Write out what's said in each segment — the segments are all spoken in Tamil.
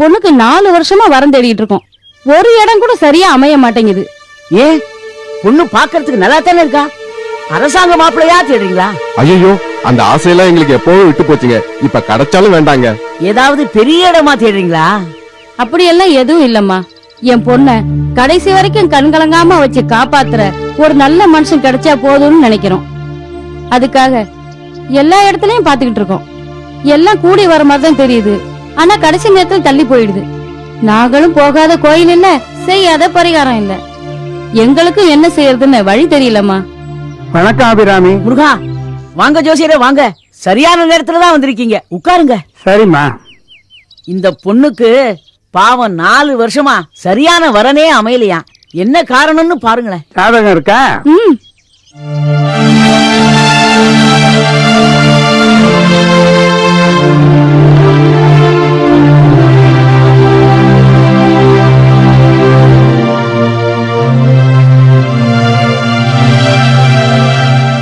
பொண்ணுக்கு 4 வருஷமா வரம் தேடிட்டு இருக்கோம். ஒரு இடம் கூட சரியா அமைய மாட்டேங்குது. ஏன் பொண்ணு பாக்குறதுக்கு நல்லா தானே இருக்கா? அரசாங்க மாப்பிள்ளையா தேடுறீங்களா? ஐயோ, அந்த ஆசையெல்லாம் எங்களுக்கு எப்பவும் விட்டு போச்சுங்க. இப்ப கிடைச்சாலும் வேண்டாங்க. ஏதாவது பெரிய இடமா தேடுறீங்களா? அப்படியெல்லாம் எதுவும் இல்லம்மா. என் பொண்ண கடைசி வரைக்கும் கண்கலங்காம வச்சு காப்பாத்துற ஒரு நல்ல மனுஷன் கிடைச்சா போதும்னு நினைக்கிறோம். அதுக்காக எல்லா இடத்துலயும் பாத்துக்கிட்டு இருக்கோம். எல்லாம் கூடி வர மாதிரிதான் தெரியுது. ஆனா கடைசி நேரத்தில் தள்ளி போயிடுது. நாங்களும் போகாத கோயில் இல்ல, செய்யாத பரிகாரம் இல்ல. எங்களுக்கும் என்ன செய்யறதுன்னு வழி தெரியலம்மா. வணக்கம் அபிராமி. முருகா, வாங்க ஜோசியரே வாங்க. சரியான நேரத்துல தான் வந்திருக்கீங்க, உட்காருங்க. சரிம்மா. இந்த பொண்ணுக்கு பாவம் 4 வருஷமா சரியான வரனே அமையலையா. என்ன காரணம்னு பாருங்களேன். ஜாதகம் இருக்கா?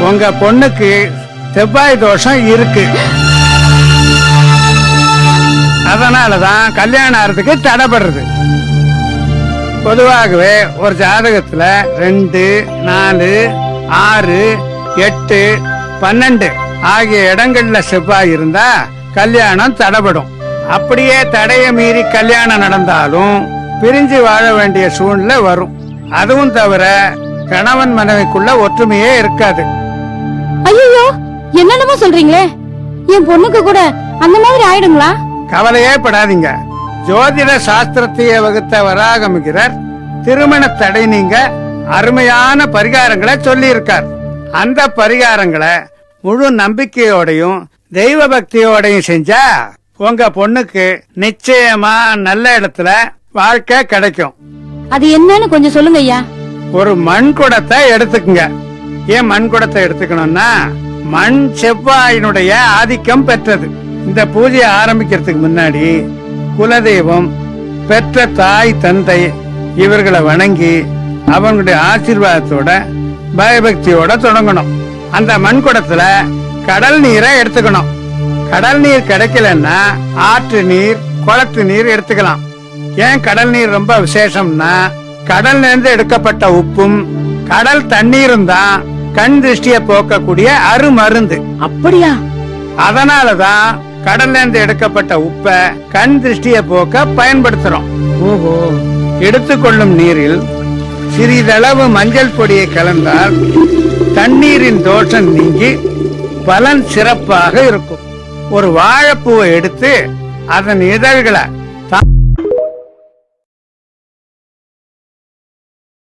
உங்க பொண்ணுக்கு செவ்வாய் தோஷம் இருக்கு. அதனாலதான் கல்யாணம் ஆறதுக்கு தடைபடுறது. பொதுவாகவே ஒரு ஜாதகத்துல 2, 4, 6, 8, 12 ஆகிய இடங்கள்ல செவ்வாய் இருந்தா கல்யாணம் தடைபடும். அப்படியே தடைய மீறி கல்யாணம் நடந்தாலும் பிரிஞ்சு வாழ வேண்டிய சூழ்நிலை வரும். அதுவும் தவிர கணவன் மனைவிக்குள்ள ஒற்றுமையே இருக்காது. ஐயோ, என்னென்னமோ சொல்றீங்களே. என் பொண்ணுக்கு கூட அந்த மாதிரி ஆயிடுங்களா? கவலையே படாதீங்க. ஜோதிட சாஸ்திரத்தையே வகுத்த வராகமிகிறார் திருமண தடை நீங்க அருமையான பரிகாரங்களை சொல்லி இருக்கார். அந்த பரிகாரங்களை முழு நம்பிக்கையோடையும் தெய்வ பக்தியோடையும் செஞ்சா உங்க பொண்ணுக்கு நிச்சயமா நல்ல இடத்துல வாழ்க்கை கிடைக்கும். அது என்னன்னு கொஞ்சம் சொல்லுங்க ஐயா. ஒரு மண் குடத்தை எடுத்துக்குங்க. ஏன் மண் குடத்தை எடுத்துக்கணும்னா, மண் செவ்வாயினுடைய ஆதிக்கம் பெற்றது. இந்த பூஜையை ஆரம்பிக்கிறதுக்கு முன்னாடி குலதெய்வம், பெற்ற தாய் தந்தை இவர்களை வணங்கி அவங்களுடைய ஆசீர்வாதத்தோட பயபக்தியோட தொடங்கணும். அந்த மண் குடத்துல கடல் நீரை எடுத்துக்கணும். கடல் நீர் கிடைக்கலன்னா ஆற்று நீர், குளத்து நீர் எடுத்துக்கலாம். ஏன் கடல் நீர் ரொம்ப விசேஷம்னா, கடல்ல இருந்து எடுக்கப்பட்ட உப்பும் கடல் தண்ணீரும் தான் கண் திருஷ்டிய போக்கக்கூடிய அருமருந்து. அப்படியா? அதனாலதான் கடல்ல இருந்து எடுக்கப்பட்ட உப்ப கண் திருஷ்டிய போக்க பயன்படுத்துறோம். ஓஹோ. எடுத்துக்கொள்ளும் நீரில் சிறிதளவு மஞ்சள் பொடியை கலந்தால் தண்ணீரின் தோஷம் நீங்கி பலன் சிறப்பாக இருக்கும். ஒரு வாழைப்பூவை எடுத்து அதன் இதழ்களை